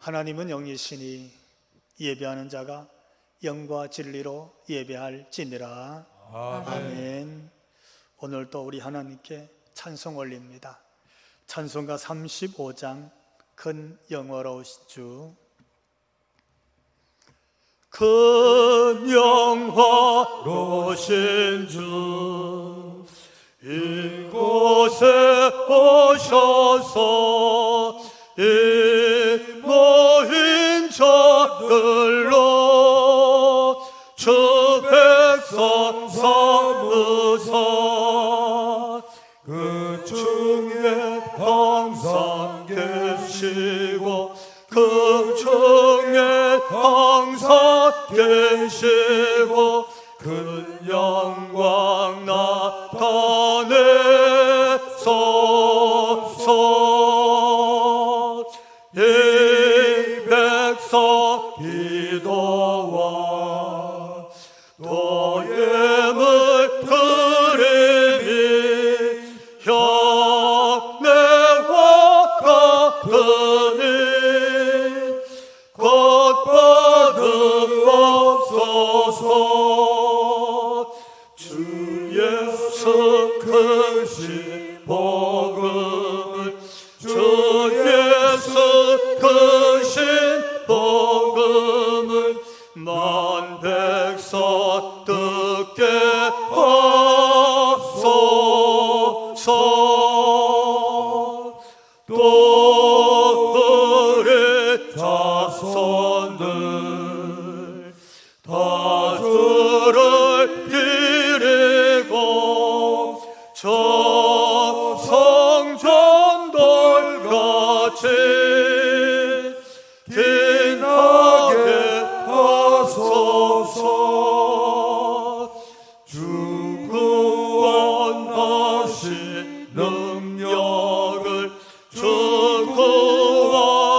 하나님은 영이시니 예배하는 자가 영과 진리로 예배할지니라. 아멘. 오늘도 우리 하나님께 찬송 올립니다. 찬송가 35장 큰 영화로우신 큰 영화로우신 주 이곳에 오셔서 이 모인 자들로 주 백성 삼으사 그 중에 항상 계시고 그 중에 항상 계시고 큰 영광 나타내소서. 이 백성 기도와 또 예물 드림이 현내와 같으니 곧 받으옵소서. 주 예수 크신 복음을 주 예수 크신 복음을 만 백성 듣게 하소서. 또 우리 자손들 다 주를 기리고 저 성전돌같이 빛나게 하소서. 주 구원하신 능력을 주 구원하신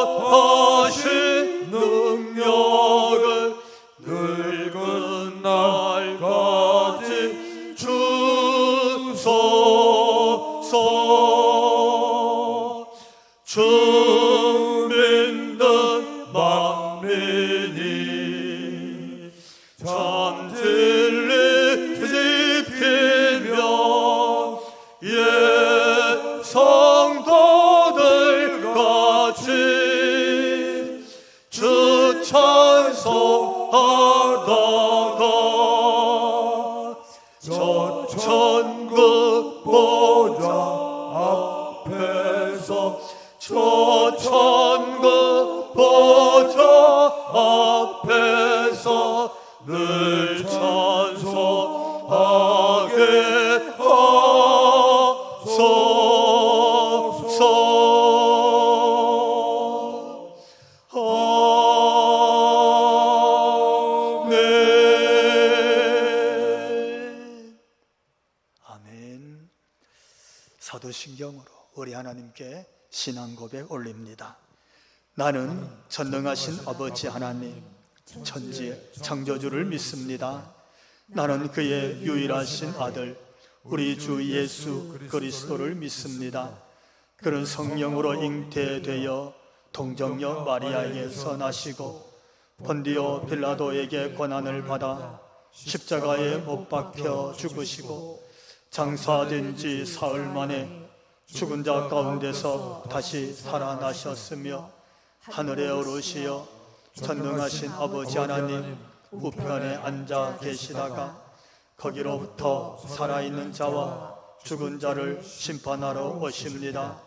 능력을 늙은 날까지 주소서. 주 믿는 만민이 참 진리 지키며 옛 성도들 같이 주 찬송하다가 저 천국 보좌 앞에서 저 천국 보좌 앞에서 늘 찬송하게 하소서. 아멘. 아멘. 사도신경으로 우리 하나님께 신앙 고백 올립니다. 나는 전능하신 아버지 하나님 천지 창조주를 믿습니다. 나는 그의 유일하신 아들 우리 주 예수 그리스도를 믿습니다. 그는 성령으로 잉태되어 동정녀 마리아에게서 나시고 본디오 빌라도에게 고난을 받아 십자가에 못 박혀 죽으시고 장사된 지 사흘 만에 죽은 자 가운데서 다시 살아나셨으며 하늘에 오르시어 전능하신 아버지 하나님 우편에 앉아 계시다가 거기로부터 살아있는 자와 죽은 자를 심판하러 오십니다.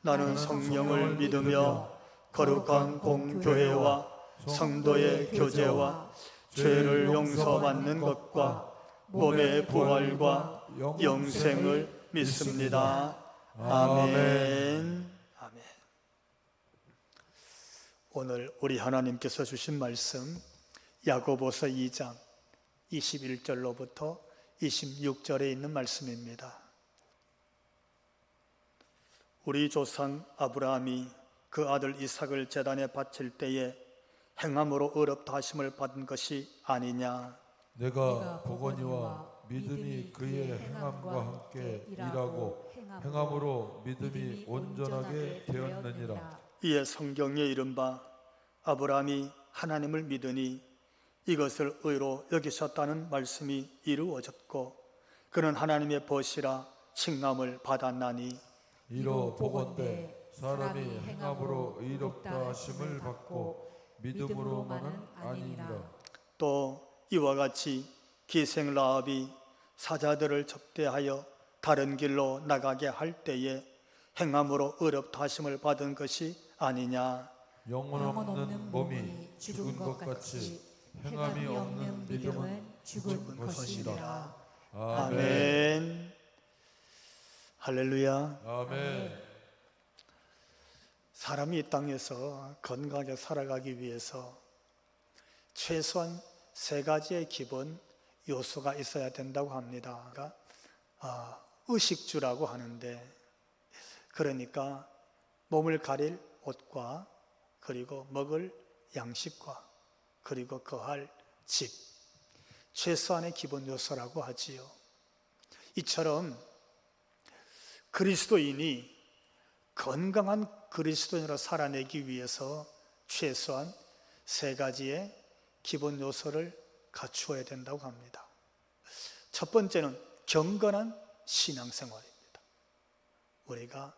나는 성령을 믿으며 거룩한 공교회와 성도의 교제와 죄를 용서받는 것과 몸의 부활과 영생을 믿습니다. 아멘. 아멘. 오늘 우리 하나님께서 주신 말씀 야고보서 2장 21절로부터 26절에 있는 말씀입니다. 우리 조상 아브라함이 그 아들 이삭을 제단에 바칠 때에 행함으로 의롭다 하심을 받은 것이 아니냐. 내가 보거니와 믿음이 그의 행함과 함께 일하고 행함으로 믿음이 온전하게 되었느니라. 이에 성경에 이른바 아브라함이 하나님을 믿으니 이것을 의로 여기셨다는 말씀이 이루어졌고 그는 하나님의 벗이라 칭함을 받았나니 이로 보건대 사람이 행함으로 의롭다 하심을 받고 믿음으로만은 아니니라. 또 이와 같이 기생 라합이 사자들을 접대하여 다른 길로 나가게 할 때에 행함으로 의롭다 하심을 받은 것이 아니냐. 영혼 없는 몸이 죽은 것 같이 행함이 없는 믿음은 죽은 것이라. 아멘. 할렐루야. 아멘. 사람이 이 땅에서 건강하게 살아가기 위해서 최소한 세 가지의 기본 요소가 있어야 된다고 합니다. 의식주라고 하는데, 그러니까 몸을 가릴 옷과 그리고 먹을 양식과 그리고 거할 집, 최소한의 기본 요소라고 하지요. 이처럼 그리스도인이 건강한 그리스도인으로 살아내기 위해서 최소한 세 가지의 기본 요소를 갖추어야 된다고 합니다. 첫 번째는 경건한 신앙생활입니다. 우리가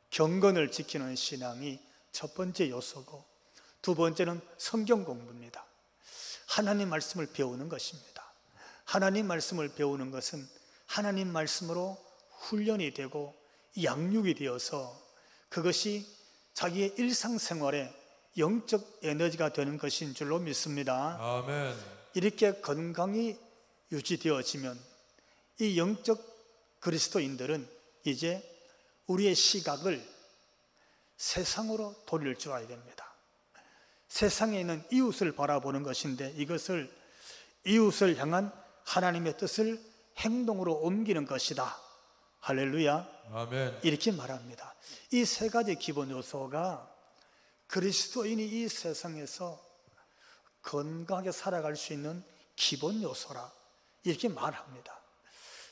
경건을 지키는 신앙이 첫 번째 요소고, 두 번째는 성경 공부입니다. 하나님 말씀을 배우는 것입니다. 하나님 말씀을 배우는 것은 하나님 말씀으로 훈련이 되고 양육이 되어서 그것이 자기의 일상생활에 영적 에너지가 되는 것인 줄로 믿습니다. 아멘. 이렇게 건강이 유지되어지면 이 영적 그리스도인들은 이제 우리의 시각을 세상으로 돌릴 줄 알아야 됩니다. 세상에 있는 이웃을 바라보는 것인데 이것을 이웃을 향한 하나님의 뜻을 행동으로 옮기는 것이다. 할렐루야. 아멘. 이렇게 말합니다. 이 세 가지 기본 요소가 그리스도인이 이 세상에서 건강하게 살아갈 수 있는 기본 요소라 이렇게 말합니다.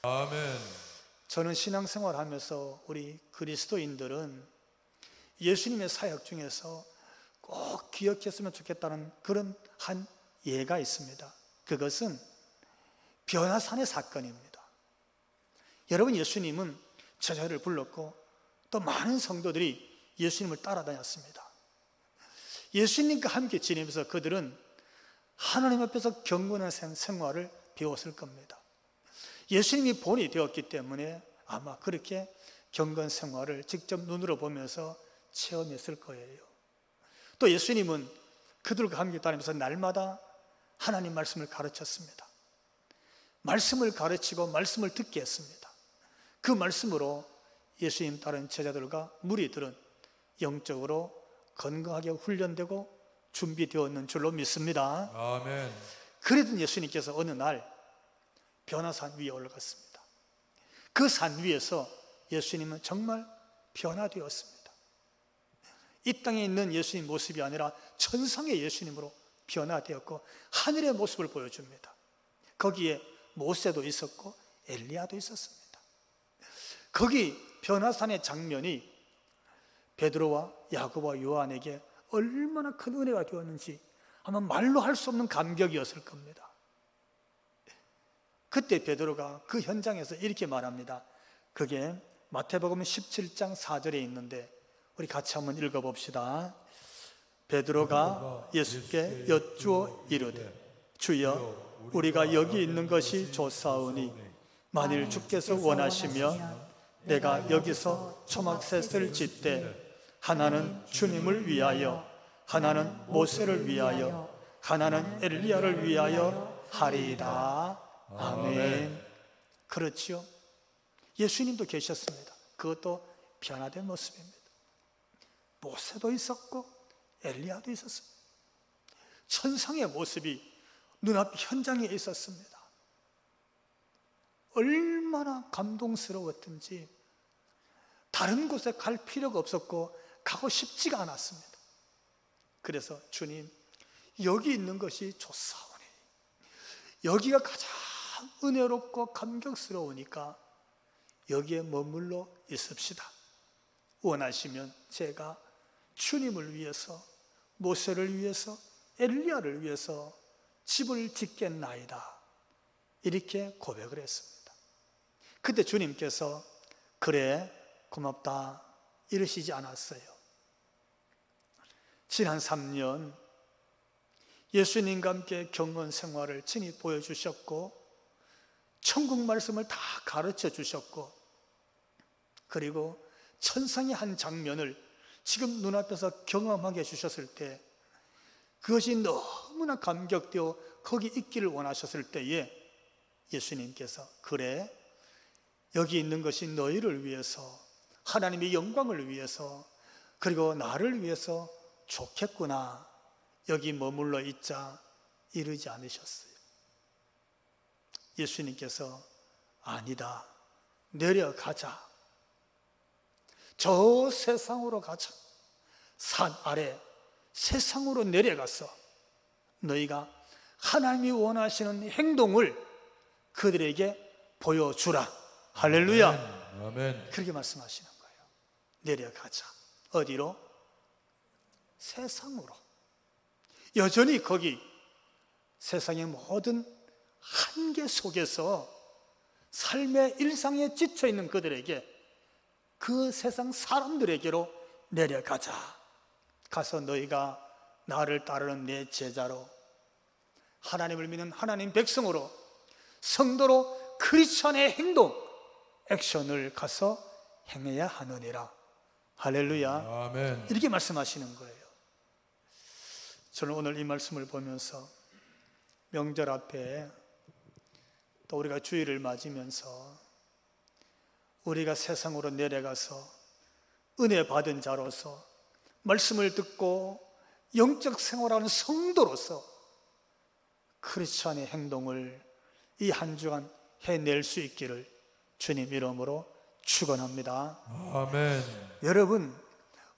아멘. 저는 신앙생활 하면서 우리 그리스도인들은 예수님의 사역 중에서 꼭 기억했으면 좋겠다는 그런 한 예가 있습니다. 그것은 변화산의 사건입니다. 여러분, 예수님은 제자를 불렀고 또 많은 성도들이 예수님을 따라다녔습니다. 예수님과 함께 지내면서 그들은 하나님 앞에서 경건한 생활을 배웠을 겁니다. 예수님이 본이 되었기 때문에 아마 그렇게 경건 생활을 직접 눈으로 보면서 체험했을 거예요. 또 예수님은 그들과 함께 다니면서 날마다 하나님 말씀을 가르쳤습니다. 말씀을 가르치고 말씀을 듣게 했습니다. 그 말씀으로 예수님 따른 제자들과 무리들은 영적으로 건강하게 훈련되고 준비되었는 줄로 믿습니다. 아멘. 그러던 예수님께서 어느 날 변화산 위에 올라갔습니다. 그 산 위에서 예수님은 정말 변화되었습니다. 이 땅에 있는 예수님 모습이 아니라 천상의 예수님으로 변화되었고 하늘의 모습을 보여줍니다. 거기에 모세도 있었고 엘리야도 있었습니다. 거기 변화산의 장면이 베드로와 야고보와 요한에게 얼마나 큰 은혜가 되었는지 아마 말로 할 수 없는 감격이었을 겁니다. 그때 베드로가 그 현장에서 이렇게 말합니다. 그게 마태복음 17장 4절에 있는데 우리 같이 한번 읽어봅시다. 베드로가 예수께 여쭈어 이르되 주여 우리가 여기 있는 것이 좋사오니 만일 주께서 원하시면 내가 여기서 초막셋을 짓되 하나는 주님을 위하여 하나는 모세를 위하여 하나는 엘리야를 위하여 하리이다. 아멘. 그렇지요. 예수님도 계셨습니다. 그것도 변화된 모습입니다. 모세도 있었고 엘리야도 있었습니다. 천상의 모습이 눈앞 현장에 있었습니다. 얼마나 감동스러웠던지 다른 곳에 갈 필요가 없었고 가고 싶지가 않았습니다. 그래서 주님, 여기 있는 것이 좋사오니 여기가 가장 은혜롭고 감격스러우니까 여기에 머물러 있읍시다. 원하시면 제가 주님을 위해서 모세를 위해서, 엘리야를 위해서 집을 짓겠나이다, 이렇게 고백을 했습니다. 그때 주님께서 그래 고맙다 이러시지 않았어요. 지난 3년 예수님과 함께 경건 생활을 친히 보여주셨고 천국 말씀을 다 가르쳐 주셨고, 그리고 천상의 한 장면을 지금 눈앞에서 경험하게 해주셨을 때 그것이 너무나 감격되어 거기 있기를 원하셨을 때에 예수님께서 그래 여기 있는 것이 너희를 위해서, 하나님의 영광을 위해서, 그리고 나를 위해서 좋겠구나, 여기 머물러 있자 이러지 않으셨어요. 예수님께서 아니다, 내려가자, 저 세상으로 가자, 산 아래 세상으로 내려가서 너희가 하나님이 원하시는 행동을 그들에게 보여주라. 할렐루야. 아멘. 그렇게 말씀하시는 거예요. 내려가자. 어디로? 세상으로. 여전히 거기 세상의 모든 한계 속에서 삶의 일상에 지쳐있는 그들에게, 그 세상 사람들에게로 내려가자. 가서 너희가 나를 따르는 내 제자로, 하나님을 믿는 하나님 백성으로, 성도로 크리스천의 행동, 액션을 가서 행해야 하느니라. 할렐루야. 아멘. 이렇게 말씀하시는 거예요. 저는 오늘 이 말씀을 보면서 명절 앞에 또 우리가 주일을 맞으면서 우리가 세상으로 내려가서 은혜 받은 자로서 말씀을 듣고 영적 생활하는 성도로서 크리스천의 행동을 이 한 주간 해낼 수 있기를 주님 이름으로 축원합니다. 아멘. 여러분,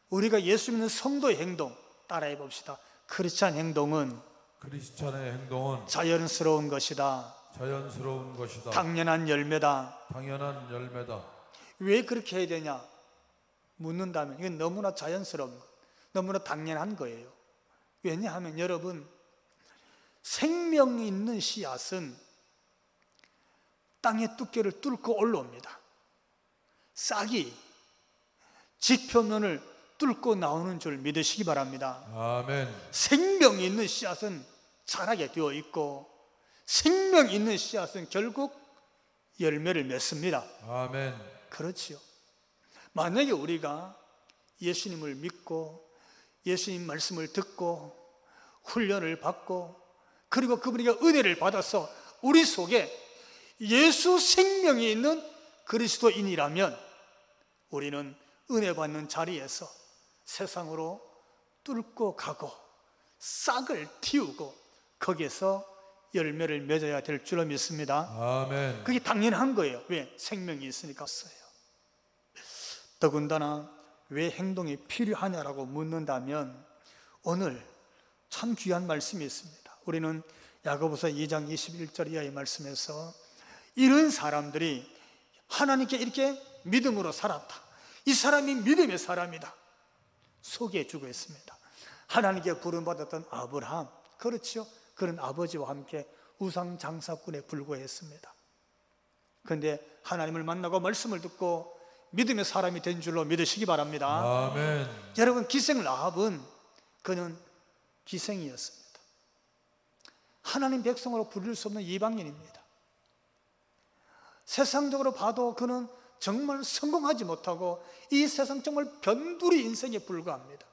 우리가 예수 믿는 성도의 행동 따라해 봅시다. 크리스천 행동은 크리스찬의 행동은 자연스러운 것이다. 자연스러운 것이다. 당연한 열매다. 당연한 열매다. 왜 그렇게 해야 되냐 묻는다면 이건 너무나 자연스러운 것, 너무나 당연한 거예요. 왜냐하면 여러분, 생명이 있는 씨앗은 땅의 두께를 뚫고 올라옵니다. 싹이 지표면을 뚫고 나오는 줄 믿으시기 바랍니다. 아멘. 생명이 있는 씨앗은 자라게 되어 있고, 생명이 있는 씨앗은 결국 열매를 맺습니다. 아멘. 그렇지요. 만약에 우리가 예수님을 믿고 예수님 말씀을 듣고 훈련을 받고 그리고 그분에게 은혜를 받아서 우리 속에 예수 생명이 있는 그리스도인이라면 우리는 은혜 받는 자리에서 세상으로 뚫고 가고 싹을 틔우고 거기에서 열매를 맺어야 될 줄로 믿습니다. 아멘. 그게 당연한 거예요. 왜? 생명이 있으니까. 더군다나 왜 행동이 필요하냐라고 묻는다면 오늘 참 귀한 말씀이 있습니다. 우리는 야고보서 2장 21절 이하의 말씀에서 이런 사람들이 하나님께 이렇게 믿음으로 살았다, 이 사람이 믿음의 사람이다 소개해 주고 있습니다. 하나님께 부름받았던 아브라함, 그렇죠? 그런 아버지와 함께 우상 장사꾼에 불과했습니다. 그런데 하나님을 만나고 말씀을 듣고 믿음의 사람이 된 줄로 믿으시기 바랍니다. 아멘. 여러분, 기생 라합은 그는 기생이었습니다. 하나님 백성으로 부를 수 없는 이방인입니다. 세상적으로 봐도 그는 정말 성공하지 못하고 이 세상 정말 변두리 인생에 불과합니다.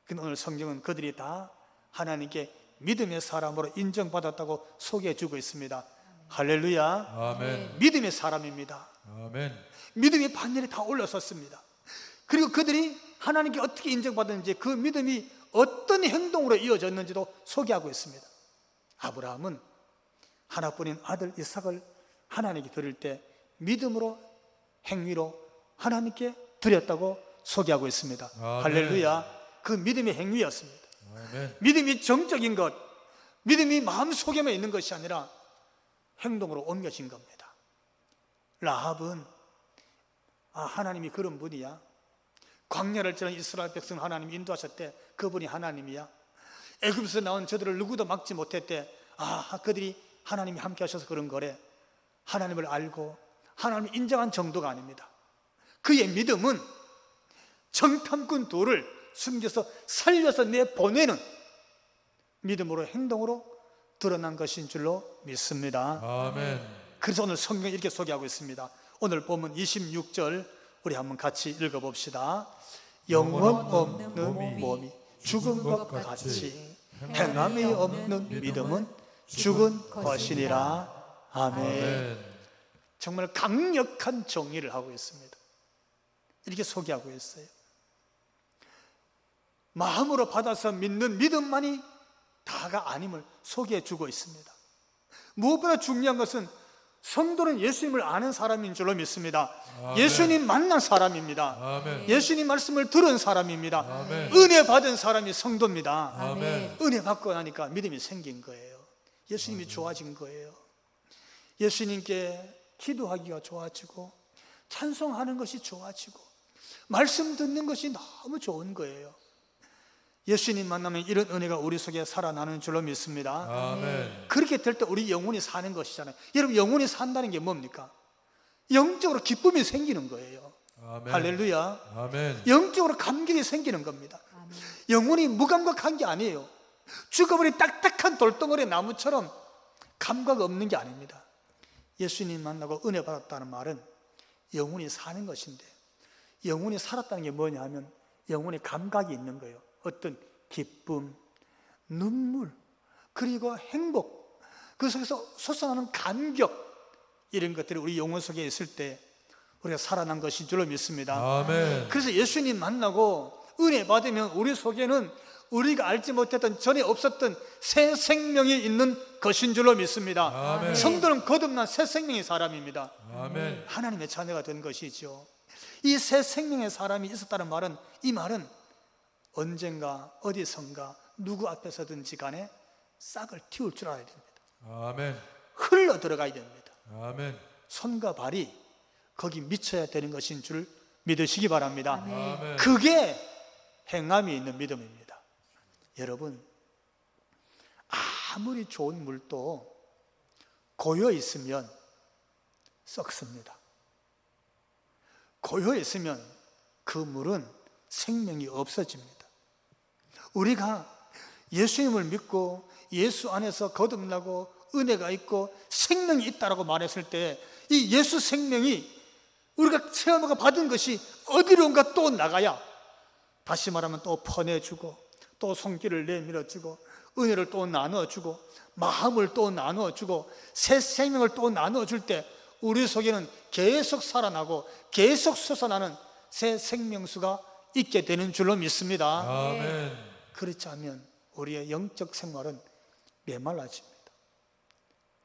근데 오늘 성경은 그들이 다 하나님께 믿음의 사람으로 인정받았다고 소개해 주고 있습니다. 할렐루야. 아멘. 믿음의 사람입니다. 아멘. 믿음의 반열에 다 올라섰습니다. 그리고 그들이 하나님께 어떻게 인정받았는지, 그 믿음이 어떤 행동으로 이어졌는지도 소개하고 있습니다. 아브라함은 하나뿐인 아들 이삭을 하나님께 드릴 때 믿음으로, 행위로 하나님께 드렸다고 소개하고 있습니다. 아멘. 할렐루야. 그 믿음의 행위였습니다. 아멘. 믿음이 정적인 것, 믿음이 마음속에만 있는 것이 아니라 행동으로 옮겨진 겁니다. 라합은 하나님이 그런 분이야, 광야를 지나 이스라엘 백성 하나님 인도하셨대. 그분이 하나님이야. 애굽에서 나온 저들을 누구도 막지 못했대. 그들이 하나님이 함께 하셔서 그런 거래. 하나님을 알고 하나님을 인정한 정도가 아닙니다. 그의 믿음은 정탐꾼 돌을 숨겨서 살려서 내보내는 믿음으로 행동으로 드러난 것인 줄로 믿습니다. 아멘. 그래서 오늘 성경 이렇게 소개하고 있습니다. 오늘 본문 26절 우리 한번 같이 읽어봅시다. 영혼 없는 몸이 죽은 것 같이 행함이 없는 믿음은 죽은 것이니라. 아멘. 정말 강력한 정의를 하고 있습니다. 이렇게 소개하고 있어요. 마음으로 받아서 믿는 믿음만이 다가 아님을 소개해 주고 있습니다. 무엇보다 중요한 것은 성도는 예수님을 아는 사람인 줄로 믿습니다. 아멘. 예수님 만난 사람입니다. 아멘. 예수님 말씀을 들은 사람입니다. 아멘. 은혜 받은 사람이 성도입니다. 아멘. 은혜 받고 나니까 믿음이 생긴 거예요. 예수님이 좋아진 거예요. 예수님께 기도하기가 좋아지고 찬송하는 것이 좋아지고 말씀 듣는 것이 너무 좋은 거예요. 예수님 만나면 이런 은혜가 우리 속에 살아나는 줄로 믿습니다. 아멘. 그렇게 될 때 우리 영혼이 사는 것이잖아요. 여러분, 영혼이 산다는 게 뭡니까? 영적으로 기쁨이 생기는 거예요. 아멘. 할렐루야. 아멘. 영적으로 감격이 생기는 겁니다. 아멘. 영혼이 무감각한 게 아니에요. 죽어버린 딱딱한 돌덩어리 나무처럼 감각 없는 게 아닙니다. 예수님 만나고 은혜 받았다는 말은 영혼이 사는 것인데, 영혼이 살았다는 게 뭐냐 하면 영혼의 감각이 있는 거예요. 어떤 기쁨, 눈물, 그리고 행복, 그 속에서 솟아나는 감격, 이런 것들이 우리 영혼 속에 있을 때 우리가 살아난 것인 줄로 믿습니다. 아멘. 그래서 예수님 만나고 은혜 받으면 우리 속에는 우리가 알지 못했던, 전에 없었던 새 생명이 있는 것인 줄로 믿습니다. 아멘. 성도는 거듭난 새 생명의 사람입니다. 아멘. 하나님의 자녀가 된 것이죠. 이 새 생명의 사람이 있었다는 말은, 이 말은 언젠가 어디선가 누구 앞에서든지 간에 싹을 틔울 줄 알아야 됩니다. 아멘. 흘러 들어가야 됩니다. 아멘. 손과 발이 거기 미쳐야 되는 것인 줄 믿으시기 바랍니다. 아멘. 그게 행함이 있는 믿음입니다. 여러분, 아무리 좋은 물도 고여 있으면 썩습니다. 고여 있으면 그 물은 생명이 없어집니다. 우리가 예수님을 믿고 예수 안에서 거듭나고 은혜가 있고 생명이 있다라고 말했을 때, 이 예수 생명이 우리가 체험하고 받은 것이 어디론가 또 나가야, 다시 말하면 또 퍼내주고 또 손길을 내밀어주고 은혜를 또 나눠주고 마음을 또 나눠주고 새 생명을 또 나눠줄 때 우리 속에는 계속 살아나고 계속 솟아나는 새 생명수가 있게 되는 줄로 믿습니다. 아멘. 그렇지 않으면 우리의 영적 생활은 메말라집니다.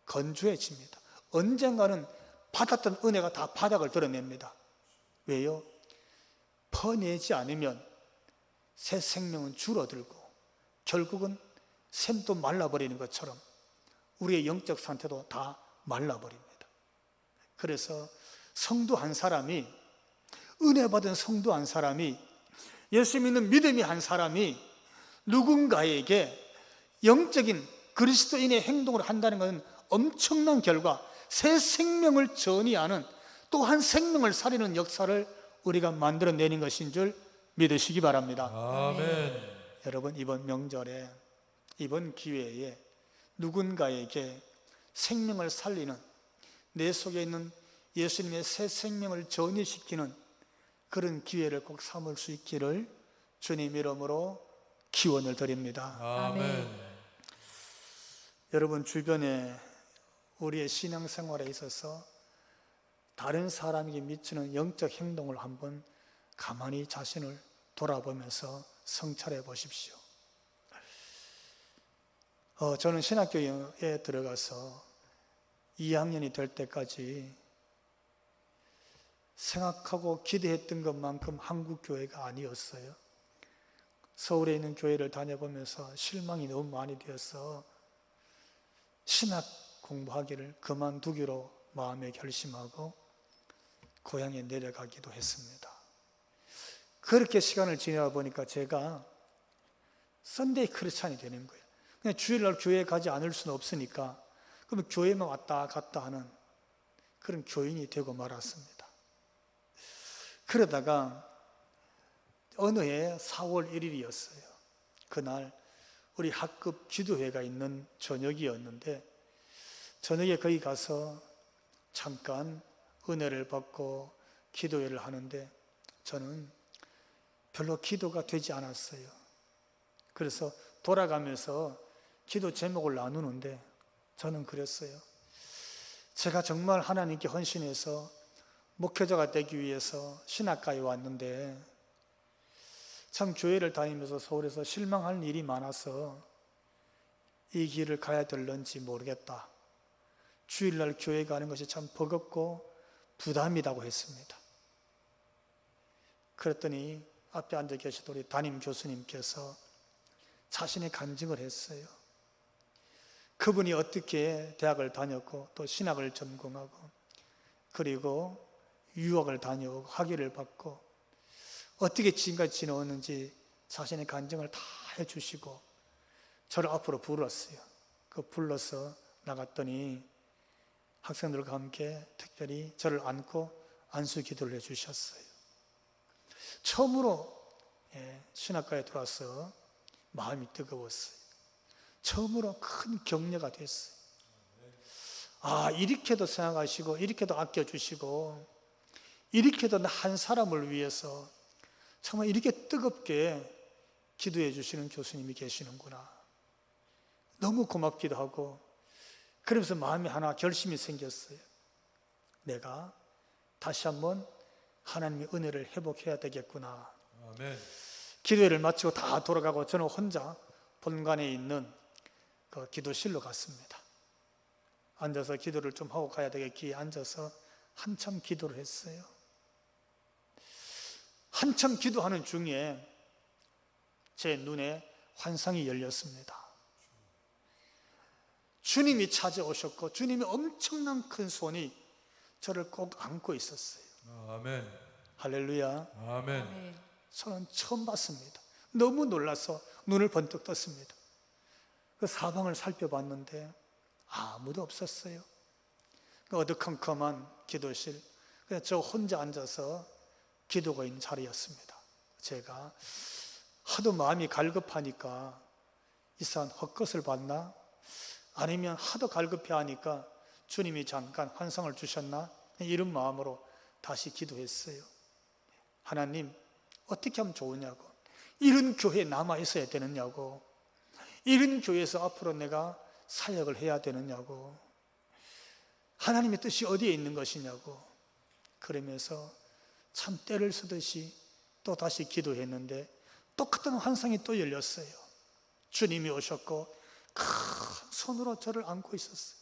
건조해집니다. 언젠가는 받았던 은혜가 다 바닥을 드러냅니다. 왜요? 퍼내지 않으면 새 생명은 줄어들고 결국은 샘도 말라버리는 것처럼 우리의 영적 상태도 다 말라버립니다. 그래서 성도 한 사람이, 은혜 받은 성도 한 사람이, 예수 믿는 믿음이 한 사람이 누군가에게 영적인 그리스도인의 행동을 한다는 것은 엄청난 결과, 새 생명을 전이하는, 또 한 생명을 살리는 역사를 우리가 만들어내는 것인 줄 믿으시기 바랍니다. 아멘. 여러분, 이번 명절에, 이번 기회에 누군가에게 생명을 살리는, 내 속에 있는 예수님의 새 생명을 전이시키는 그런 기회를 꼭 삼을 수 있기를 주님 이름으로 기원을 드립니다. 아멘. 여러분, 주변에 우리의 신앙생활에 있어서 다른 사람에게 미치는 영적 행동을 한번 가만히 자신을 돌아보면서 성찰해 보십시오. 저는 신학교에 들어가서 2학년이 될 때까지 생각하고 기대했던 것만큼 한국 교회가 아니었어요. 서울에 있는 교회를 다녀보면서 실망이 너무 많이 되어서 신학 공부하기를 그만두기로 마음에 결심하고 고향에 내려가기도 했습니다. 그렇게 시간을 지내다 보니까 제가 선데이 크리스찬이 되는 거예요. 그냥 주일날 교회에 가지 않을 수는 없으니까 그러면 교회만 왔다 갔다 하는 그런 교인이 되고 말았습니다. 그러다가 어느 해 4월 1일이었어요. 그날 우리 학급 기도회가 있는 저녁이었는데 저녁에 거기 가서 잠깐 은혜를 받고 기도회를 하는데 저는 별로 기도가 되지 않았어요. 그래서 돌아가면서 기도 제목을 나누는데 저는 그랬어요. 제가 정말 하나님께 헌신해서 목회자가 되기 위해서 신학가에 왔는데 참 교회를 다니면서 서울에서 실망할 일이 많아서 이 길을 가야 될런지 모르겠다. 주일날 교회 가는 것이 참 버겁고 부담이라고 했습니다. 그랬더니 앞에 앉아 계시던 우리 담임 교수님께서 자신의 간증을 했어요. 그분이 어떻게 대학을 다녔고 또 신학을 전공하고 그리고 유학을 다녀오고 학위를 받고 어떻게 지금까지 지내왔는지 자신의 간증을 다 해주시고 저를 앞으로 불렀어요. 그 불러서 나갔더니 학생들과 함께 특별히 저를 안고 안수 기도를 해주셨어요. 처음으로 신학과에 들어와서 마음이 뜨거웠어요. 처음으로 큰 격려가 됐어요. 아, 이렇게도 생각하시고 이렇게도 아껴주시고 이렇게도 한 사람을 위해서 정말 이렇게 뜨겁게 기도해 주시는 교수님이 계시는구나. 너무 고맙기도 하고 그러면서 마음에 하나 결심이 생겼어요. 내가 다시 한번 하나님의 은혜를 회복해야 되겠구나. 아멘. 기도회를 마치고 다 돌아가고 저는 혼자 본관에 있는 그 기도실로 갔습니다. 앉아서 기도를 좀 하고 가야 되겠기에 앉아서 한참 기도를 했어요. 한참 기도하는 중에 제 눈에 환상이 열렸습니다. 주님이 찾아오셨고 주님의 엄청난 큰 손이 저를 꼭 안고 있었어요. 아멘. 할렐루야. 아멘. 저는 처음 봤습니다. 너무 놀라서 눈을 번뜩 떴습니다. 그 사방을 살펴봤는데 아무도 없었어요. 그 어두컴컴한 기도실, 그냥 저 혼자 앉아서 기도가 있는 자리였습니다. 제가 하도 마음이 갈급하니까 이상한 헛것을 봤나? 아니면 하도 갈급해 하니까 주님이 잠깐 환상을 주셨나? 이런 마음으로 다시 기도했어요. 하나님, 어떻게 하면 좋으냐고, 이런 교회에 남아 있어야 되느냐고, 이런 교회에서 앞으로 내가 사역을 해야 되느냐고, 하나님의 뜻이 어디에 있는 것이냐고, 그러면서 참 때를 쓰듯이 또 다시 기도했는데 똑같은 환상이 또 열렸어요. 주님이 오셨고 큰 손으로 저를 안고 있었어요.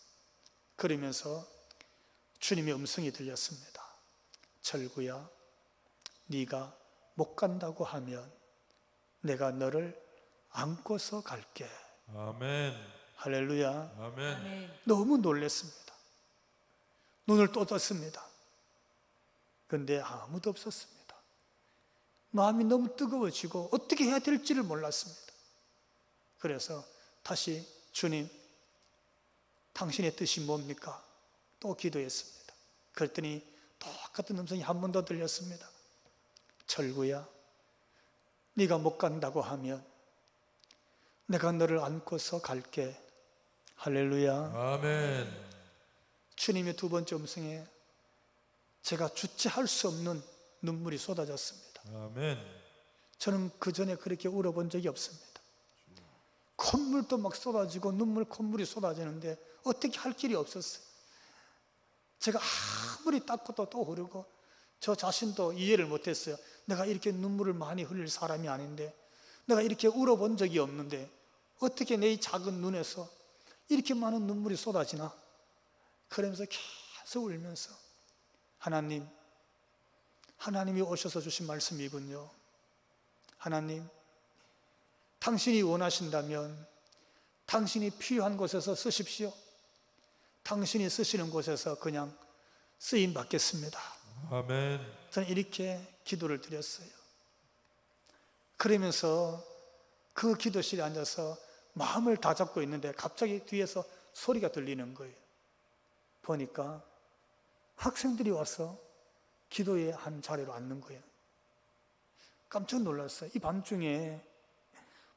그러면서 주님의 음성이 들렸습니다. 철구야, 네가 못 간다고 하면 내가 너를 안고서 갈게. 아멘. 할렐루야. 아멘. 너무 놀랐습니다. 눈을 또 떴습니다. 그런데 아무도 없었습니다. 마음이 너무 뜨거워지고 어떻게 해야 될지를 몰랐습니다. 그래서 다시 주님, 당신의 뜻이 뭡니까? 또 기도했습니다. 그랬더니 똑같은 음성이 한 번 더 들렸습니다. 철구야, 네가 못 간다고 하면 내가 너를 안고서 갈게. 할렐루야. 아멘. 주님의 두 번째 음성에 제가 주체할 수 없는 눈물이 쏟아졌습니다. 아멘. 저는 그 전에 그렇게 울어본 적이 없습니다. 콧물도 막 쏟아지고 콧물이 쏟아지는데 어떻게 할 길이 없었어요. 제가 아무리 닦고도 또 흐르고 저 자신도 이해를 못했어요. 내가 이렇게 눈물을 많이 흘릴 사람이 아닌데, 내가 이렇게 울어본 적이 없는데 어떻게 내 이 작은 눈에서 이렇게 많은 눈물이 쏟아지나? 그러면서 계속 울면서, 하나님이 오셔서 주신 말씀이군요. 하나님, 당신이 원하신다면 당신이 필요한 곳에서 쓰십시오. 당신이 쓰시는 곳에서 그냥 쓰임 받겠습니다. 아멘. 저는 이렇게 기도를 드렸어요. 그러면서 그 기도실에 앉아서 마음을 다잡고 있는데 갑자기 뒤에서 소리가 들리는 거예요. 보니까 학생들이 와서 기도의 한 자리로 앉는 거예요. 깜짝 놀랐어요. 이 밤중에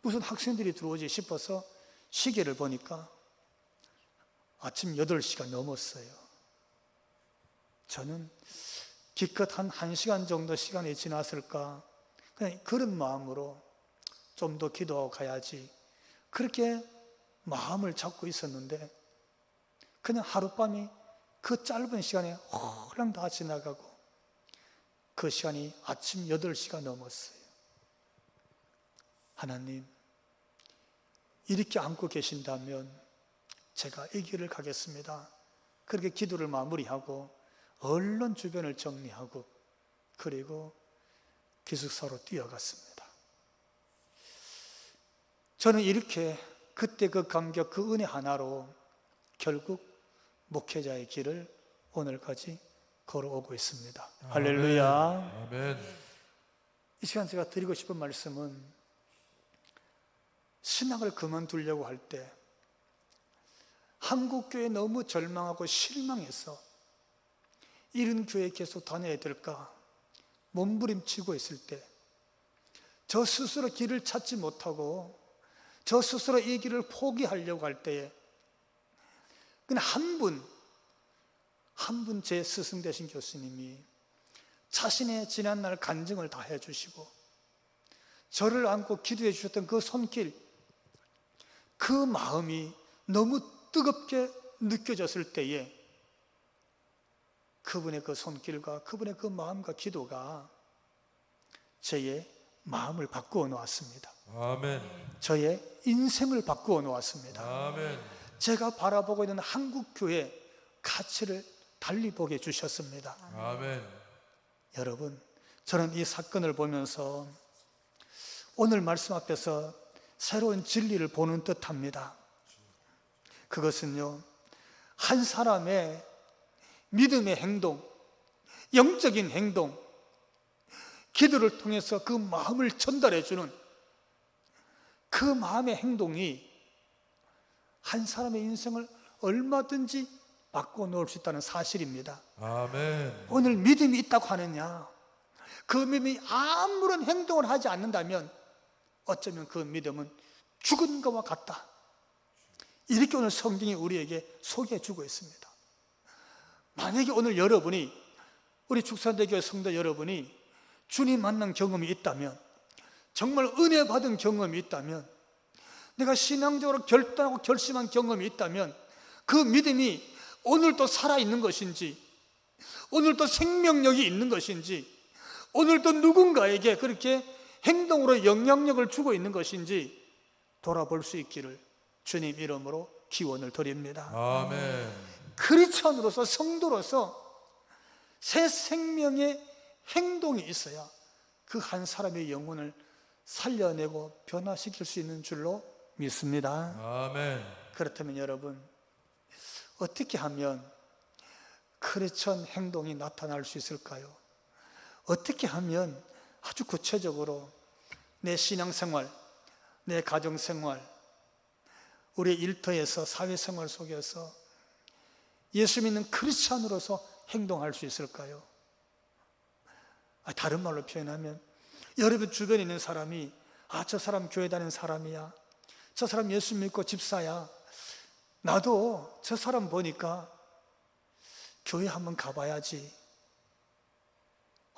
무슨 학생들이 들어오지 싶어서 시계를 보니까 아침 8시가 넘었어요. 저는 기껏 한 1시간 정도 시간이 지났을까, 그냥 그런 마음으로 좀 더 기도하고 가야지, 그렇게 마음을 잡고 있었는데 그냥 하룻밤이 그 짧은 시간에 홀랑 다 지나가고 그 시간이 아침 8시가 넘었어요. 하나님, 이렇게 안고 계신다면 제가 이 길을 가겠습니다. 그렇게 기도를 마무리하고 얼른 주변을 정리하고 그리고 기숙사로 뛰어갔습니다. 저는 이렇게 그때 그 감격, 그 은혜 하나로 결국 목회자의 길을 오늘까지 걸어오고 있습니다. 할렐루야. 아멘. 이 시간 제가 드리고 싶은 말씀은, 신앙을 그만두려고 할 때, 한국교회 너무 절망하고 실망해서 이런 교회 계속 다녀야 될까 몸부림치고 있을 때, 저 스스로 길을 찾지 못하고 저 스스로 이 길을 포기하려고 할 때에 그냥 한 분 제 스승 되신 교수님이 자신의 지난날 간증을 다 해주시고 저를 안고 기도해 주셨던 그 손길, 그 마음이 너무 뜨겁게 느껴졌을 때에 그분의 그 손길과 그분의 그 마음과 기도가 저의 마음을 바꾸어 놓았습니다. 아멘. 저의 인생을 바꾸어 놓았습니다. 아멘. 제가 바라보고 있는 한국교회 가치를 달리 보게 해주셨습니다. 아멘. 여러분, 저는 이 사건을 보면서 오늘 말씀 앞에서 새로운 진리를 보는 듯합니다. 그것은요, 한 사람의 믿음의 행동, 영적인 행동, 기도를 통해서 그 마음을 전달해 주는 그 마음의 행동이 한 사람의 인생을 얼마든지 바꿔 놓을 수 있다는 사실입니다. 아멘. 오늘 믿음이 있다고 하느냐, 그 믿음이 아무런 행동을 하지 않는다면 어쩌면 그 믿음은 죽은 것과 같다, 이렇게 오늘 성경이 우리에게 소개해 주고 있습니다. 만약에 오늘 여러분이, 우리 축산대교회 성도 여러분이 주님 만난 경험이 있다면, 정말 은혜 받은 경험이 있다면, 내가 신앙적으로 결단하고 결심한 경험이 있다면 그 믿음이 오늘도 살아있는 것인지, 오늘도 생명력이 있는 것인지, 오늘도 누군가에게 그렇게 행동으로 영향력을 주고 있는 것인지 돌아볼 수 있기를 주님 이름으로 기원을 드립니다. 아멘. 크리스천으로서, 성도로서 새 생명의 행동이 있어야 그 한 사람의 영혼을 살려내고 변화시킬 수 있는 줄로 믿습니다. 아멘. 그렇다면 여러분, 어떻게 하면 크리스천 행동이 나타날 수 있을까요? 어떻게 하면 아주 구체적으로 내 신앙생활, 내 가정생활, 우리 일터에서, 사회생활 속에서 예수 믿는 크리스천으로서 행동할 수 있을까요? 다른 말로 표현하면, 여러분 주변에 있는 사람이 저 사람 교회 다니는 사람이야, 저 사람 예수 믿고 집사야, 나도 저 사람 보니까 교회 한번 가봐야지,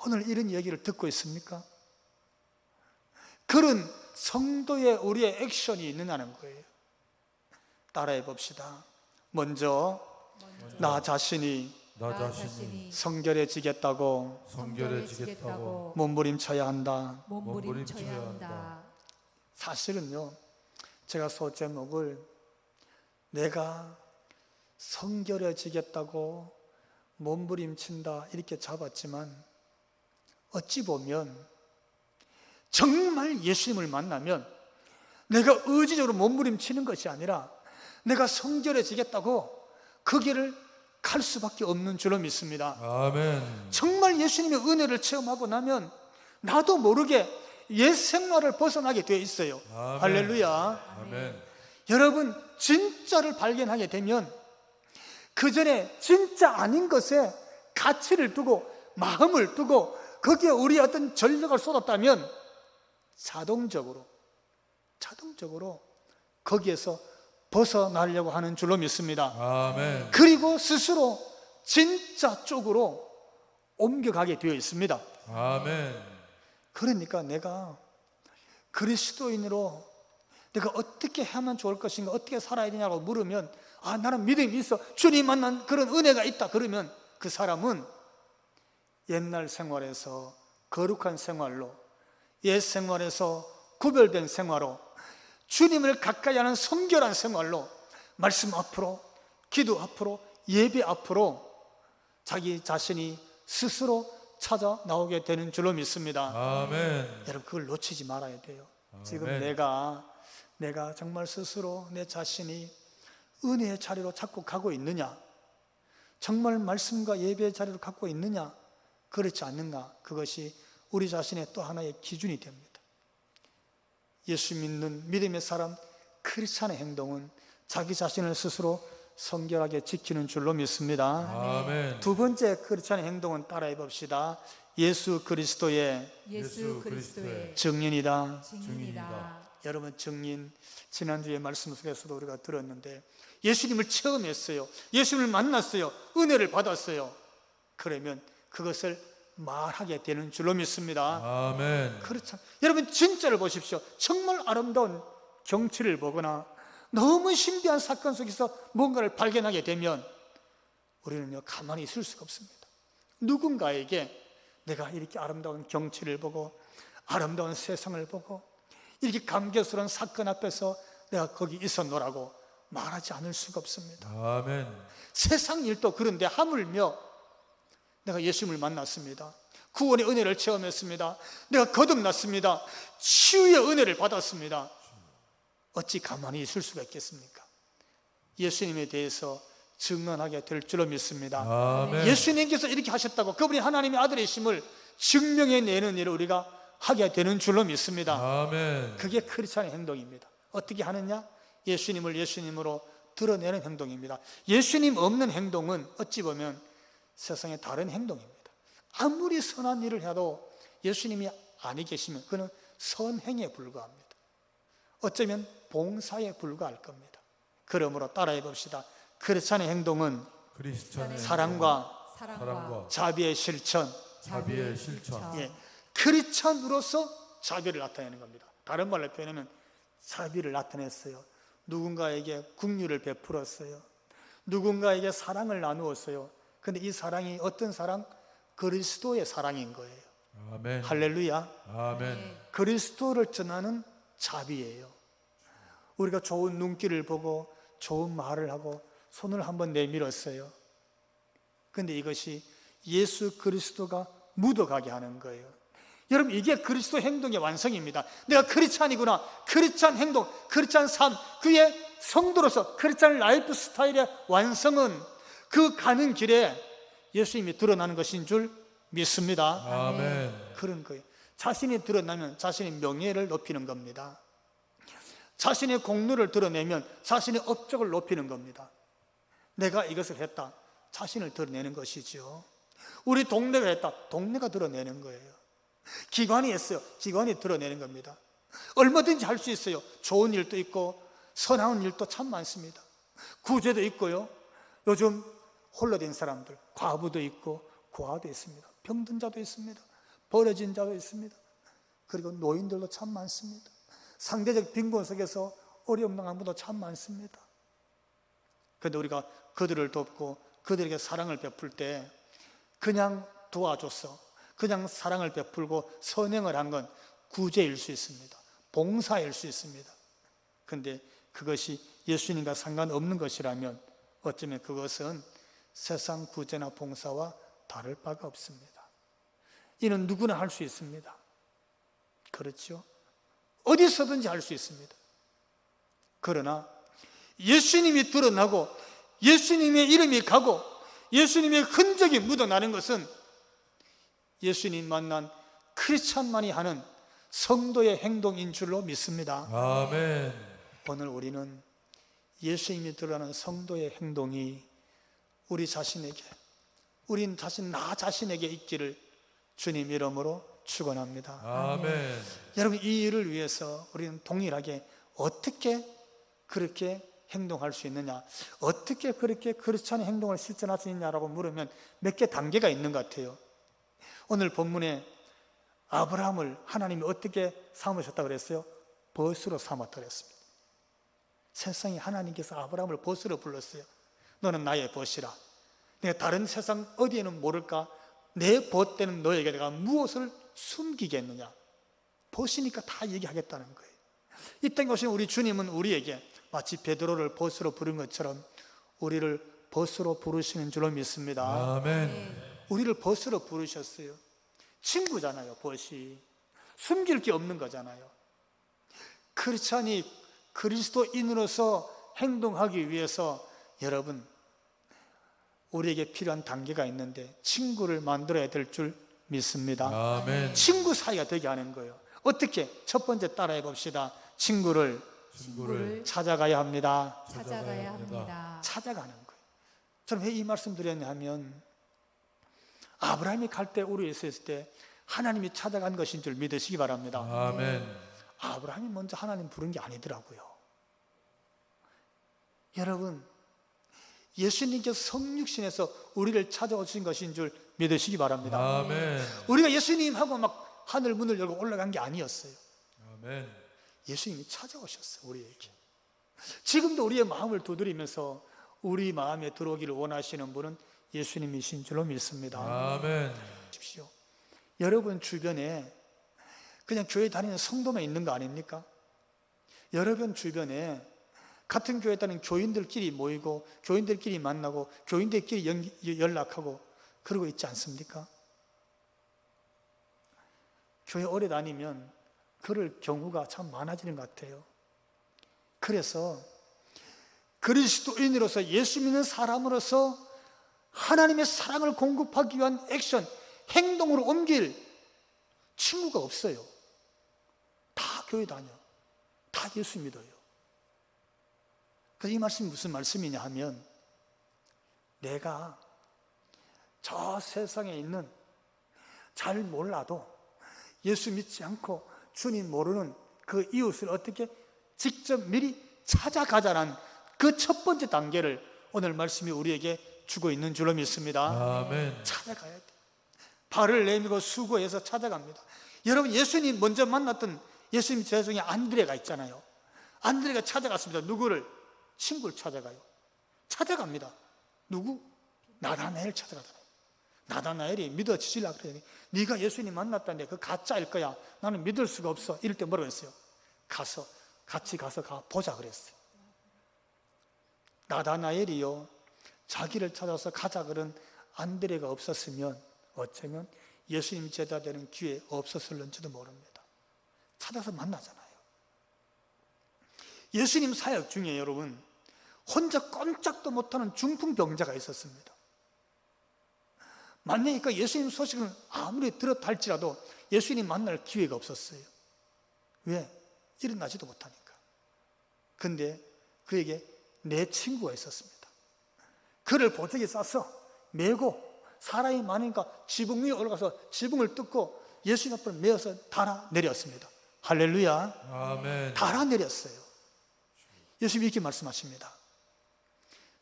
오늘 이런 얘기를 듣고 있습니까? 그런 성도의 우리의 액션이 있느냐는 거예요. 따라해 봅시다. 먼저 나 자신이 성결해지겠다고 몸부림쳐야 한다. 사실은요, 제가 소제목을 내가 성결해지겠다고 몸부림친다 이렇게 잡았지만, 어찌 보면 정말 예수님을 만나면 내가 의지적으로 몸부림치는 것이 아니라 내가 성결해지겠다고 그 길을 갈 수밖에 없는 줄로 믿습니다. 아멘. 정말 예수님의 은혜를 체험하고 나면 나도 모르게 옛 생활을 벗어나게 되어 있어요. 아멘. 할렐루야. 아멘. 여러분, 진짜를 발견하게 되면 그 전에 진짜 아닌 것에 가치를 두고 마음을 두고 거기에 우리의 어떤 전력을 쏟았다면 자동적으로 거기에서 벗어나려고 하는 줄로 믿습니다. 아멘. 그리고 스스로 진짜 쪽으로 옮겨가게 되어 있습니다. 아멘. 그러니까 내가 그리스도인으로 내가 어떻게 하면 좋을 것인가, 어떻게 살아야 되냐고 물으면, 아, 나는 믿음이 있어, 주님 만난 그런 은혜가 있다, 그러면 그 사람은 옛날 생활에서 거룩한 생활로, 옛 생활에서 구별된 생활로, 주님을 가까이 하는 성결한 생활로, 말씀 앞으로, 기도 앞으로, 예배 앞으로 자기 자신이 스스로 찾아 나오게 되는 줄로 믿습니다. 아멘. 여러분, 그걸 놓치지 말아야 돼요. 지금 아멘. 내가 정말 스스로 내 자신이 은혜의 자리로 자꾸 가고 있느냐, 정말 말씀과 예배의 자리로 갖고 있느냐, 그렇지 않는가, 그것이 우리 자신의 또 하나의 기준이 됩니다. 예수 믿는 믿음의 사람, 크리스찬의 행동은 자기 자신을 스스로 성결하게 지키는 줄로 믿습니다. 아멘. 두 번째 크리스찬의 행동은 따라해 봅시다. 예수 그리스도의 증인이다. 증인이다. 여러분, 증인, 지난주에 말씀 속에서도 우리가 들었는데 예수님을 체험했어요. 예수님을 만났어요. 은혜를 받았어요. 그러면 그것을 말하게 되는 줄로 믿습니다. 아멘. 그렇죠. 여러분, 진짜를 보십시오. 정말 아름다운 경치를 보거나 너무 신비한 사건 속에서 뭔가를 발견하게 되면 우리는요, 가만히 있을 수가 없습니다. 누군가에게 내가 이렇게 아름다운 경치를 보고 아름다운 세상을 보고 이렇게 감격스러운 사건 앞에서 내가 거기 있었노라고 말하지 않을 수가 없습니다. 아멘. 세상 일도 그런데 하물며 내가 예수님을 만났습니다. 구원의 은혜를 체험했습니다. 내가 거듭났습니다. 치유의 은혜를 받았습니다. 어찌 가만히 있을 수가 있겠습니까? 예수님에 대해서 증언하게 될 줄로 믿습니다. 아멘. 예수님께서 이렇게 하셨다고 그분이 하나님의 아들이심을 증명해내는 일을 우리가 하게 되는 줄로 믿습니다. 아멘. 그게 크리스찬의 행동입니다. 어떻게 하느냐? 예수님을 예수님으로 드러내는 행동입니다. 예수님 없는 행동은 어찌 보면 세상의 다른 행동입니다. 아무리 선한 일을 해도 예수님이 아니 계시면 그는 선행에 불과합니다. 어쩌면 봉사에 불과할 겁니다. 그러므로 따라해 봅시다. 크리스찬의 행동은 크리스찬의 사랑과 자비의 실천. 자비의 실천. 예, 크리스찬으로서 자비를 나타내는 겁니다. 다른 말로 표현하면 자비를 나타냈어요. 누군가에게 긍휼을 베풀었어요. 누군가에게 사랑을 나누었어요. 근데 이 사랑이 어떤 사랑? 그리스도의 사랑인 거예요. 아멘. 할렐루야. 아멘. 그리스도를 전하는 자비예요. 우리가 좋은 눈길을 보고 좋은 말을 하고 손을 한번 내밀었어요. 근데 이것이 예수 그리스도가 묻어가게 하는 거예요. 여러분, 이게 그리스도 행동의 완성입니다. 내가 크리스찬이구나. 크리스찬 행동, 크리스찬 삶, 그의 성도로서 크리스찬 라이프 스타일의 완성은 그 가는 길에 예수님이 드러나는 것인 줄 믿습니다. 아멘. 그런 거예요. 자신이 드러나면 자신의 명예를 높이는 겁니다. 자신의 공로를 드러내면 자신의 업적을 높이는 겁니다. 내가 이것을 했다, 자신을 드러내는 것이죠. 우리 동네가 했다, 동네가 드러내는 거예요. 기관이 했어요, 기관이 드러내는 겁니다. 얼마든지 할 수 있어요. 좋은 일도 있고 선한 일도 참 많습니다. 구제도 있고요. 요즘 홀로 된 사람들, 과부도 있고 고아도 있습니다. 병든 자도 있습니다. 버려진 자도 있습니다. 그리고 노인들도 참 많습니다. 상대적 빈곤 속에서 어려움 당한 분도 참 많습니다. 그런데 우리가 그들을 돕고 그들에게 사랑을 베풀 때 그냥 도와줘서 그냥 사랑을 베풀고 선행을 한 건 구제일 수 있습니다. 봉사일 수 있습니다. 그런데 그것이 예수님과 상관없는 것이라면 어쩌면 그것은 세상 구제나 봉사와 다를 바가 없습니다. 이는 누구나 할 수 있습니다. 그렇죠? 어디서든지 할 수 있습니다. 그러나 예수님이 드러나고 예수님의 이름이 가고 예수님의 흔적이 묻어나는 것은 예수님 만난 크리스찬만이 하는 성도의 행동인 줄로 믿습니다. 아멘. 오늘 우리는 예수님이 드러나는 성도의 행동이 우리 자신에게, 우린 나 자신에게 있기를 주님 이름으로 축원합니다. 아멘. 여러분, 이 일을 위해서 우리는 동일하게 어떻게 그렇게 행동할 수 있느냐, 어떻게 그렇게 그렇지 않은 행동을 실천할 수 있느냐라고 물으면 몇 개 단계가 있는 것 같아요. 오늘 본문에 아브라함을 하나님이 어떻게 삼으셨다고 그랬어요? 벗으로 삼았다고 그랬습니다. 세상에 하나님께서 아브라함을 벗으로 불렀어요. 너는 나의 벗이라. 내가 다른 세상 어디에는 모를까? 내 벗되는 너에게 내가 무엇을 숨기겠느냐? 벗이니까 다 얘기하겠다는 거예요. 이 땅에 오신 우리 주님은 우리에게 마치 베드로를 벗으로 부른 것처럼 우리를 벗으로 부르시는 줄로 믿습니다. 아멘. 우리를 벗으로 부르셨어요. 친구잖아요. 벗이 숨길 게 없는 거잖아요. 그렇지 않니 그리스도인으로서 행동하기 위해서 여러분, 우리에게 필요한 단계가 있는데 친구를 만들어야 될 줄 믿습니다. 아멘. 친구 사이가 되게 하는 거예요. 어떻게? 첫 번째 따라해 봅시다. 친구를 찾아가야 합니다. 찾아가야 합니다. 찾아가는 거예요. 저는 왜 이 말씀 드렸냐 하면, 아브라함이 갈대 우르에 있었을 때 하나님이 찾아간 것인 줄 믿으시기 바랍니다. 아멘. 아브라함이 먼저 하나님 부른 게 아니더라고요. 여러분, 예수님께서 성육신에서 우리를 찾아오신 것인 줄 믿으시기 바랍니다. 아멘. 우리가 예수님하고 막 하늘 문을 열고 올라간 게 아니었어요. 아멘. 예수님이 찾아오셨어요, 우리에게. 지금도 우리의 마음을 두드리면서 우리 마음에 들어오기를 원하시는 분은 예수님이신 줄로 믿습니다. 아멘. 보십시오. 여러분 주변에 그냥 교회 다니는 성도만 있는 거 아닙니까? 여러분 주변에 같은 교회 다니는 교인들끼리 모이고 교인들끼리 만나고 교인들끼리 연락하고 그러고 있지 않습니까? 교회 오래 다니면 그럴 경우가 참 많아지는 것 같아요. 그래서 그리스도인으로서 예수 믿는 사람으로서 하나님의 사랑을 공급하기 위한 액션, 행동으로 옮길 친구가 없어요. 다 교회 다녀. 다 예수 믿어요. 그래서 이 말씀이 무슨 말씀이냐 하면, 내가 저 세상에 있는 잘 몰라도 예수 믿지 않고 주님 모르는 그 이웃을 어떻게 직접 미리 찾아가자는 그 첫 번째 단계를 오늘 말씀이 우리에게 주고 있는 줄로 믿습니다. 아멘. 찾아가야 돼. 발을 내밀고 수고해서 찾아갑니다. 여러분, 예수님 먼저 만났던 예수님 제자 중에 안드레가 있잖아요. 안드레가 찾아갔습니다. 누구를? 친구를 찾아가요. 찾아갑니다. 누구? 나다나엘 찾아가잖아요. 나다나엘이 믿어지시려고 그래요. 네가 예수님 만났다는데 그 가짜일 거야. 나는 믿을 수가 없어. 이럴 때 뭐라고 했어요? 같이 가서 보자 그랬어요. 나다나엘이요, 자기를 찾아서 가자 그런 안드레가 없었으면 어쩌면 예수님 제자 되는 기회 없었을는지도 모릅니다. 찾아서 만나잖아요. 예수님 사역 중에 여러분, 혼자 꼼짝도 못하는 중풍병자가 있었습니다. 만약에 그 예수님 소식을 아무리 들었다 할지라도 예수님 만날 기회가 없었어요. 왜? 일어나지도 못하니까. 근데 그에게 내 친구가 있었습니다. 그를 보석에 싸서 메고 사람이 많으니까 지붕 위에 올라가서 지붕을 뜯고 예수님 앞을 메어서 달아 내렸습니다. 할렐루야. 아멘. 달아 내렸어요. 예수님이 이렇게 말씀하십니다.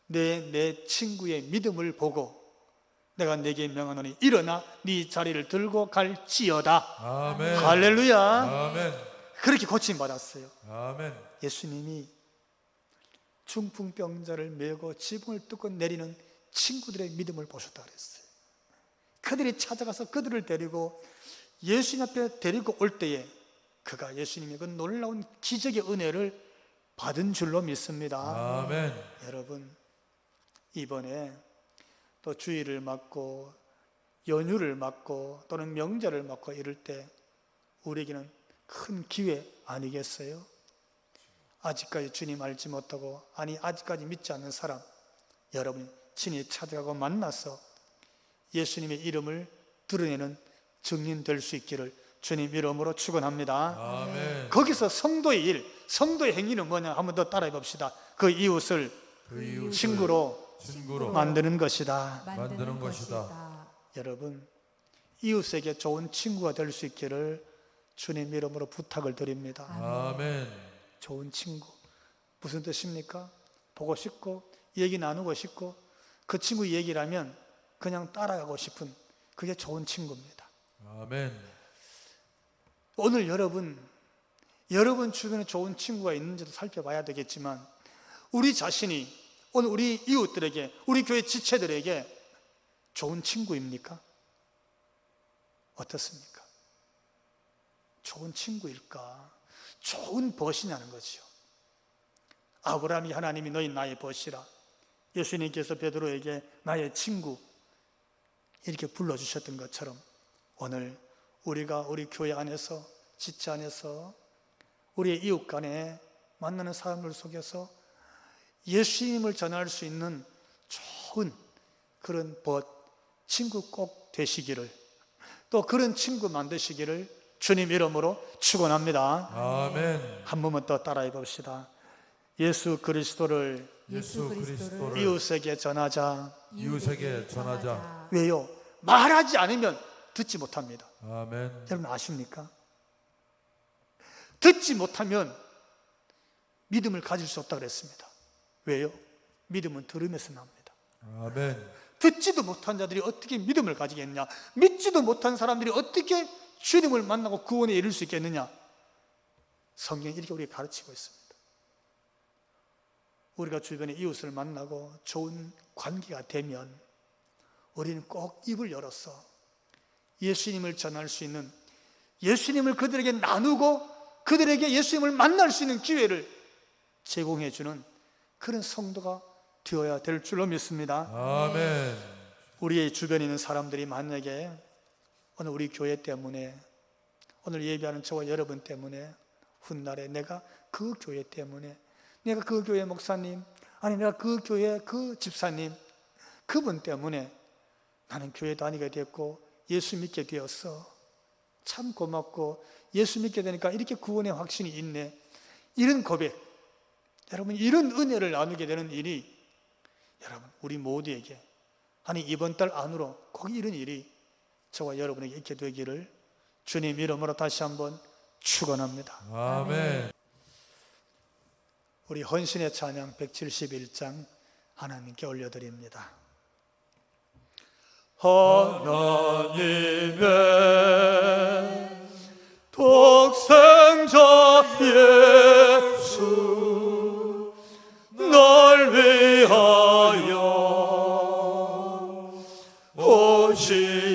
내 친구의 믿음을 보고 내가 내게 명하노니 일어나 네 자리를 들고 갈지어다. 아멘. 할렐루야. 아멘. 그렇게 고침받았어요. 아멘. 예수님이 중풍병자를 메고 지붕을 뚫고 내리는 친구들의 믿음을 보셨다 그랬어요. 그들이 찾아가서 그들을 데리고 예수님 앞에 데리고 올 때에 그가 예수님의 그 놀라운 기적의 은혜를 받은 줄로 믿습니다. 아멘. 여러분, 이번에 또 주일을 맞고 연휴를 맞고 또는 명절을 맞고 이럴 때 우리에게는 큰 기회 아니겠어요? 아직까지 주님 알지 못하고, 아니 아직까지 믿지 않는 사람, 여러분이 친히 찾아가고 만나서 예수님의 이름을 드러내는 증인 될 수 있기를 주님 이름으로 축원합니다. 아멘. 거기서 성도의 일, 성도의 행위는 뭐냐? 한번 더 따라해 봅시다. 그 이웃을 그 이웃을 친구로 만드는 것이다. 만드는 것이다. 여러분, 이웃에게 좋은 친구가 될 수 있기를 주님 이름으로 부탁을 드립니다. 아멘. 좋은 친구, 무슨 뜻입니까? 보고 싶고 얘기 나누고 싶고 그 친구 얘기를 하면 그냥 따라가고 싶은, 그게 좋은 친구입니다. 아멘. 오늘 여러분 주변에 좋은 친구가 있는지도 살펴봐야 되겠지만, 우리 자신이 오늘 우리 이웃들에게, 우리 교회 지체들에게 좋은 친구입니까? 어떻습니까? 좋은 친구일까? 좋은 벗이냐는 거죠. 아브라함이 하나님이 너희 나의 벗이라, 예수님께서 베드로에게 나의 친구 이렇게 불러주셨던 것처럼, 오늘 우리가 우리 교회 안에서, 지체 안에서, 우리의 이웃 간에 만나는 사람들 속에서 예수님을 전할 수 있는 좋은 그런 벗, 친구 꼭 되시기를, 또 그런 친구 만드시기를 주님 이름으로 축원합니다. 아멘. 한 번만 더 따라해 봅시다. 예수 그리스도를 이웃에게 전하자. 이웃에게 전하자. 왜요? 말하지 않으면 듣지 못합니다. 아멘. 여러분 아십니까? 듣지 못하면 믿음을 가질 수 없다고 그랬습니다. 왜요? 믿음은 들으면서 납니다. 아멘. 듣지도 못한 자들이 어떻게 믿음을 가지겠냐? 믿지도 못한 사람들이 어떻게 주님을 만나고 구원에 이를 수 있겠느냐? 성경이 이렇게 우리에게 가르치고 있습니다. 우리가 주변에 이웃을 만나고 좋은 관계가 되면 우리는 꼭 입을 열어서 예수님을 전할 수 있는, 예수님을 그들에게 나누고 그들에게 예수님을 만날 수 있는 기회를 제공해 주는 그런 성도가 되어야 될 줄로 믿습니다. 아멘. 우리의 주변에 있는 사람들이 만약에 오늘 우리 교회 때문에, 오늘 예배하는 저와 여러분 때문에, 훗날에 내가 그 교회 때문에, 내가 그 교회 목사님, 아니 내가 그 교회 그 집사님, 그분 때문에 나는 교회 다니게 됐고 예수 믿게 되었어, 참 고맙고 예수 믿게 되니까 이렇게 구원의 확신이 있네, 이런 고백, 여러분 이런 은혜를 나누게 되는 일이 여러분 우리 모두에게, 아니 이번 달 안으로 꼭 이런 일이 저와 여러분에게 있게 되기를 주님 이름으로 다시 한번 축원합니다. 아멘. 우리 헌신의 찬양 171장 하나님께 올려드립니다. 하나님의 독생자 예수 널 위하여 오시었네.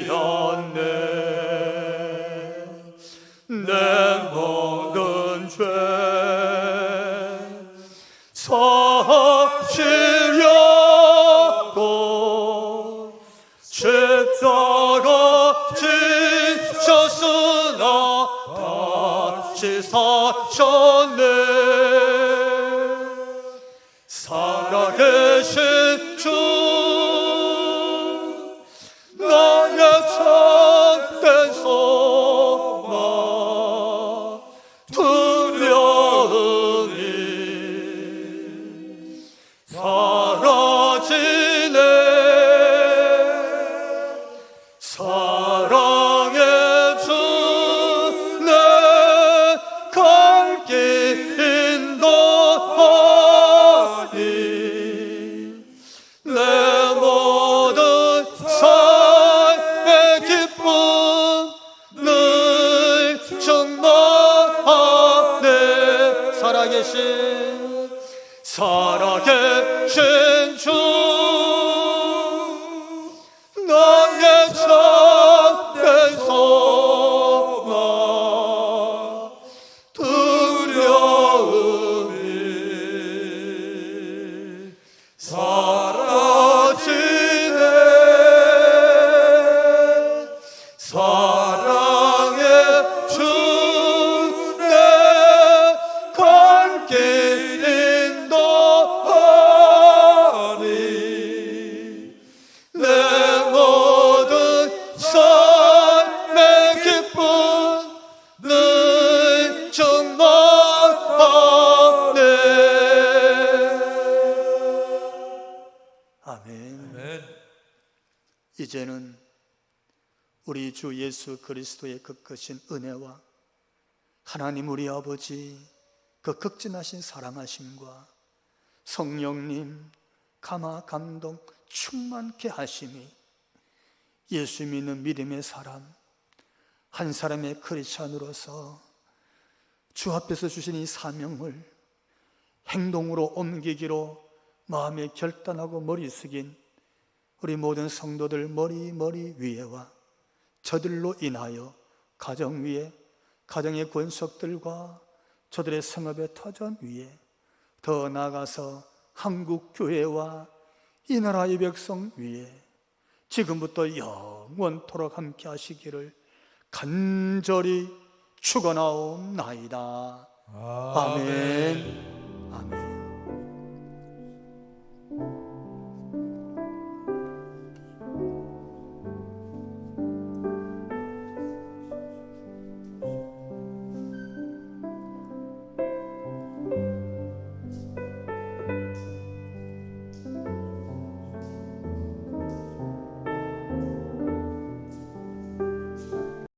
내 모든 죄 사시려고 십자가 지셨으나 다시 사셨네. 살아계신 주 나의 참된 소망 두려움이 사라지네. 사랑의 주 내 갈 길 인도하니 내 모든 삶의 기쁨 늘 충만하네. 살아계신 주 나의 참된 소망 두려움이 사라지네. 사랑의 주 내 갈 길 인도하니 이제는 우리 주 예수 그리스도의 그 크신 은혜와 하나님 우리 아버지 그 극진하신 사랑하심과 성령님 감화 감동 충만케 하심이 예수 믿는 믿음의 사람 한 사람의 크리스찬으로서 주 앞에서 주신 이 사명을 행동으로 옮기기로 마음에 결단하고 머리 숙인 우리 모든 성도들 머리 위에와 저들로 인하여 가정 위에 가정의 권속들과 저들의 성업의 터전 위에 더 나아가서 한국 교회와 이 나라의 백성 위에 지금부터 영원토록 함께 하시기를 간절히 축원하옵나이다. 아멘.